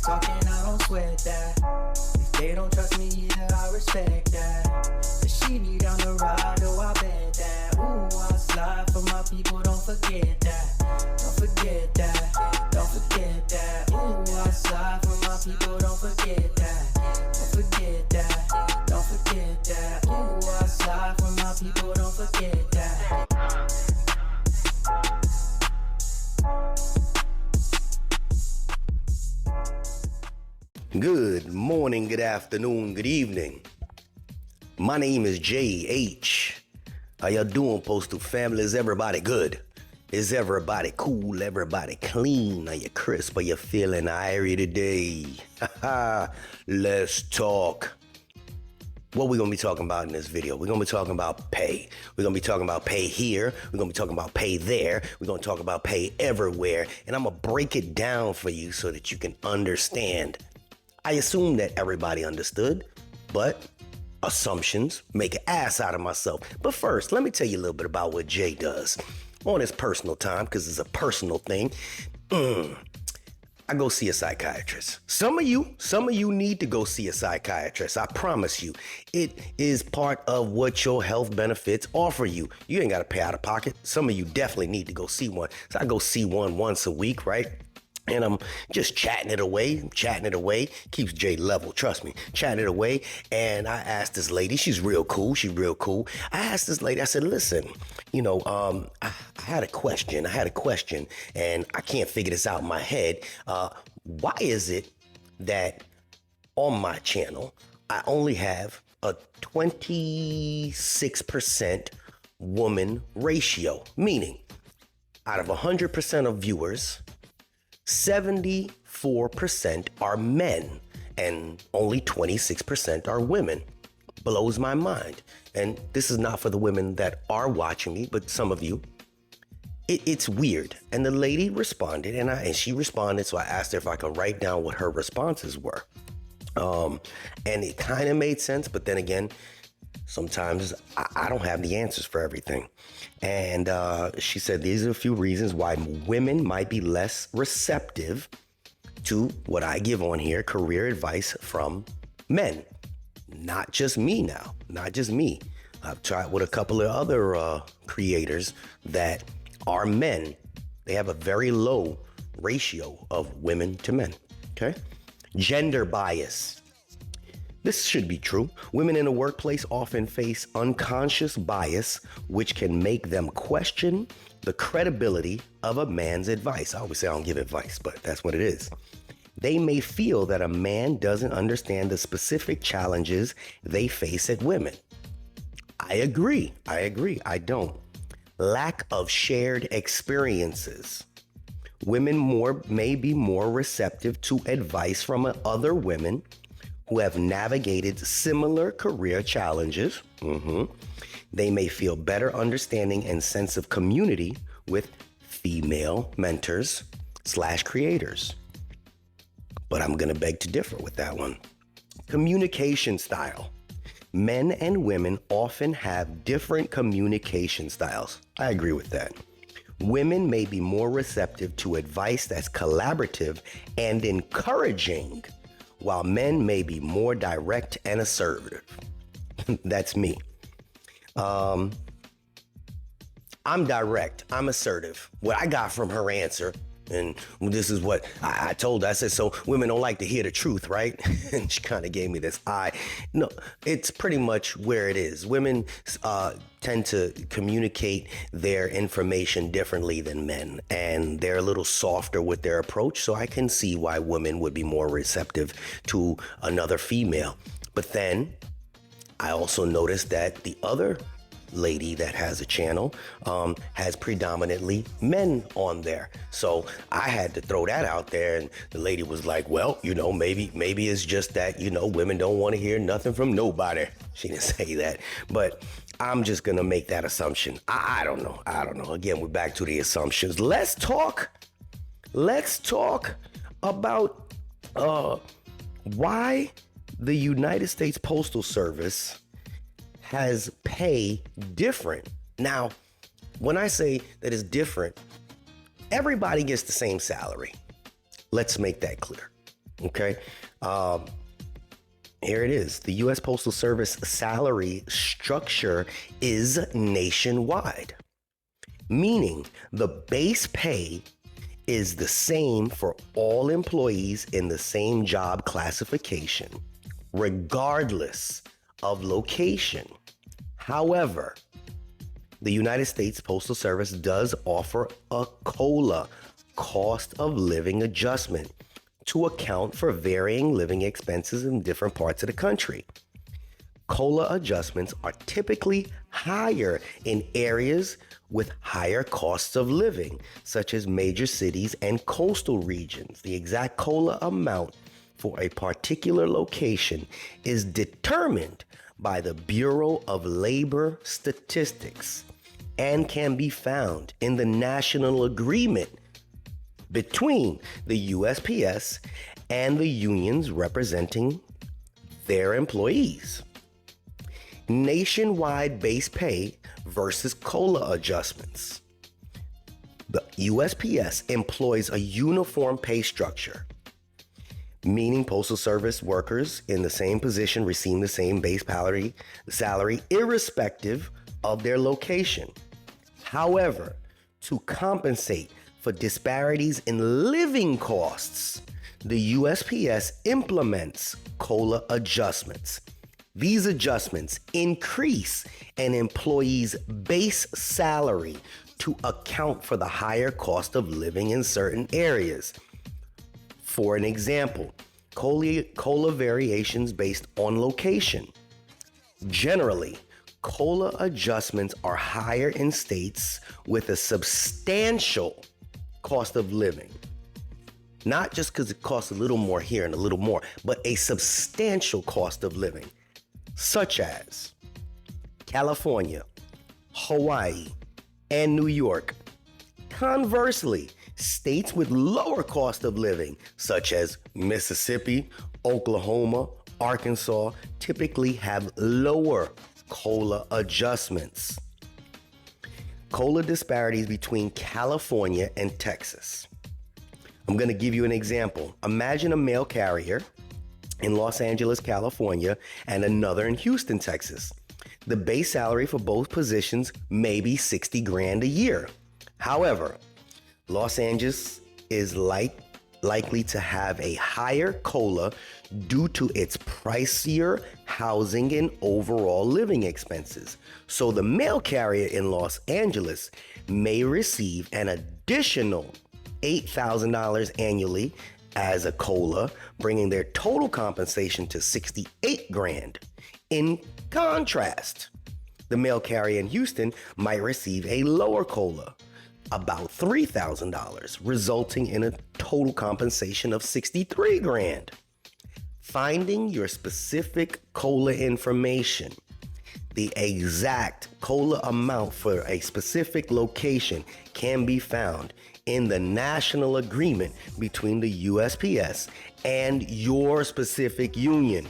talking, I don't sweat that. If they don't trust me either, I respect that. But she need down the ride, oh I bet that. Ooh, I slide for my people, don't forget that. Don't forget that, don't forget that. Ooh, I slide for my people, don't forget that. Don't forget that, don't forget that. Ooh, I slide for my people, don't forget that. Good morning, good afternoon, good evening. My name is JH. How y'all doing, Postal family? Is everybody good? Is everybody cool? Everybody clean? Are you crisp? Are you feeling irie today? Let's talk. What we're going to be talking about in this video? We're going to be talking about pay. We're going to be talking about pay here. We're going to be talking about pay there. We're going to talk about pay everywhere. And I'm going to break it down for you so that you can understand. I assume that everybody understood, but assumptions make an ass out of myself. But first, let me tell you a little bit about what Jay does on his personal time, because it's a personal thing. I go see a psychiatrist. Some of you need to go see a psychiatrist. I promise you. It is part of what your health benefits offer you. You ain't got to pay out of pocket. Some of you definitely need to go see one. So I go see one once a week, right? And I'm just chatting it away. Keeps Jay level, trust me. Chatting it away. And I asked this lady, she's real cool. I asked this lady, I said, listen, I had a question, and I can't figure this out in my head. Why is it that on my channel, I only have a 26% woman ratio? Meaning, out of 100% of viewers, 74% are men and only 26% are women. Blows my mind. And this is not for the women that are watching me, but some of you. It's weird. And the lady responded, and she responded, so I asked her if I could write down what her responses were. And it kind of made sense, but then again, sometimes I don't have the answers for everything. And she said these are a few reasons why women might be less receptive to what I give on here, career advice from men. Not just me now, not just me. I've tried with a couple of other creators that are men. They have a very low ratio of women to men, okay? Gender bias. This should be true. Women in the workplace often face unconscious bias, which can make them question the credibility of a man's advice. I always say I don't give advice, but that's what it is. They may feel that a man doesn't understand the specific challenges they face at women. I agree. I don't. Lack of shared experiences. Women may be more receptive to advice from other women who have navigated similar career challenges. They may feel better understanding and sense of community with female mentors / creators. But I'm going to beg to differ with that one. Communication style. Men and women often have different communication styles. I agree with that. Women may be more receptive to advice that's collaborative and encouraging, while men may be more direct and assertive. That's me. I'm direct. I'm assertive. What I got from her answer, and this is what I told her. I said, so women don't like to hear the truth, right? And she kind of gave me this eye. No, it's pretty much where it is. Women tend to communicate their information differently than men, and they're a little softer with their approach. So I can see why women would be more receptive to another female. But then I also noticed that the other lady that has a channel has predominantly men on there. So I had to throw that out there, and the lady was like, well, maybe it's just that, women don't want to hear nothing from nobody. She didn't say that, but I'm just going to make that assumption. I don't know. Again, we're back to the assumptions. Let's talk about why the United States Postal Service has pay different. Now, when I say that it's different, everybody gets the same salary. Let's make that clear. Okay. Here it is. The U.S. Postal Service salary structure is nationwide, meaning the base pay is the same for all employees in the same job classification, regardless of location. However, the United States Postal Service does offer a COLA, cost of living adjustment, to account for varying living expenses in different parts of the country. COLA adjustments are typically higher in areas with higher costs of living, such as major cities and coastal regions. The exact COLA amount for a particular location is determined by the Bureau of Labor Statistics and can be found in the national agreement between the USPS and the unions representing their employees. Nationwide base pay versus COLA adjustments. The USPS employs a uniform pay structure, meaning Postal Service workers in the same position receive the same base salary irrespective of their location. However, to compensate for disparities in living costs, the USPS implements COLA adjustments. These adjustments increase an employee's base salary to account for the higher cost of living in certain areas. For an example, COLA variations based on location. Generally, COLA adjustments are higher in states with a substantial cost of living. Not just because it costs a little more here and a little more, but a substantial cost of living, such as California, Hawaii, and New York. Conversely, states with lower cost of living, such as Mississippi, Oklahoma, Arkansas, typically have lower COLA adjustments. COLA disparities between California and Texas. I'm going to give you an example. Imagine a mail carrier in Los Angeles, California, and another in Houston, Texas. The base salary for both positions may be $60,000 a year. However, Los Angeles is likely to have a higher COLA due to its pricier housing and overall living expenses. So the mail carrier in Los Angeles may receive an additional $8,000 annually as a COLA, bringing their total compensation to $68,000. In contrast, the mail carrier in Houston might receive a lower COLA, about $3,000, resulting in a total compensation of $63,000. Finding your specific COLA information, the exact COLA amount for a specific location can be found in the national agreement between the USPS and your specific union.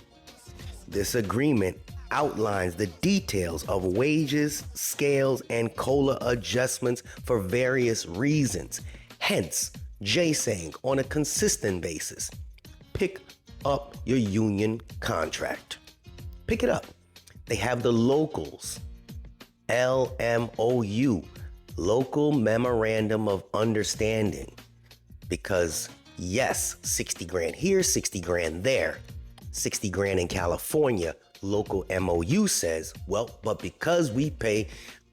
This agreement outlines the details of wages, scales, and COLA adjustments for various reasons. Hence, Jay saying on a consistent basis, pick up your union contract. Pick it up. They have the locals, LMOU, Local Memorandum of Understanding, because yes, $60,000 here, $60,000 there, $60,000 in California. Local MOU says, well, but because we pay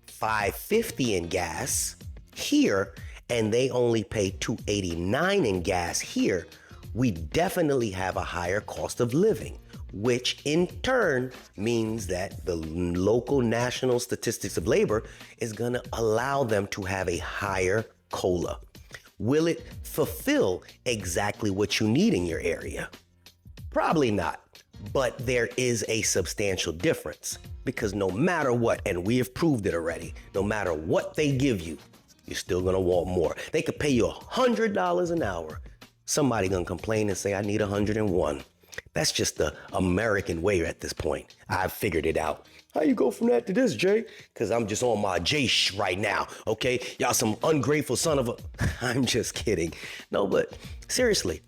$5.50 in gas here and they only pay $2.89 in gas here, we definitely have a higher cost of living, which in turn means that the local national statistics of labor is going to allow them to have a higher COLA. Will it fulfill exactly what you need in your area? Probably not. But there is a substantial difference, because no matter what, and we have proved it already, no matter what they give you, you're still gonna want more. They could pay you $100 an hour. Somebody gonna complain and say, I need 101. That's just the American way at this point. I've figured it out. How you go from that to this, Jay? Because I'm just on my J right now, okay? Y'all some ungrateful son of a... I'm just kidding. No, but seriously,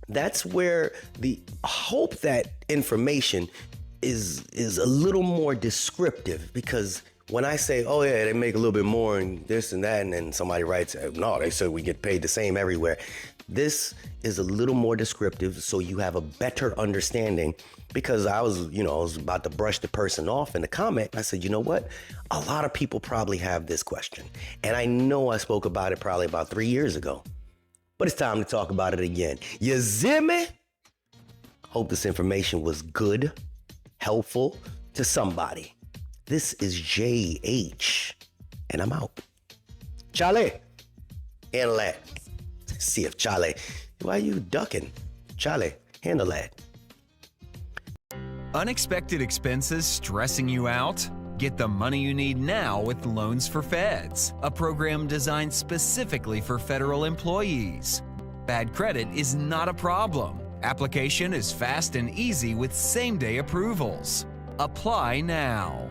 That's where the hope that information is a little more descriptive, because when I say, oh yeah, they make a little bit more and this and that, and then somebody writes, no, they said we get paid the same everywhere. This is a little more descriptive so you have a better understanding, because I was about to brush the person off in the comment. I said, you know what? A lot of people probably have this question. And I know I spoke about it probably about 3 years ago, but it's time to talk about it again. You see me? Hope this information was good, helpful to somebody. This is JH, and I'm out. Charlie, handle that. See if Charlie, why are you ducking? Charlie, handle that. Unexpected expenses stressing you out? Get the money you need now with Loans for Feds, a program designed specifically for federal employees. Bad credit is not a problem. Application is fast and easy with same-day approvals. Apply now.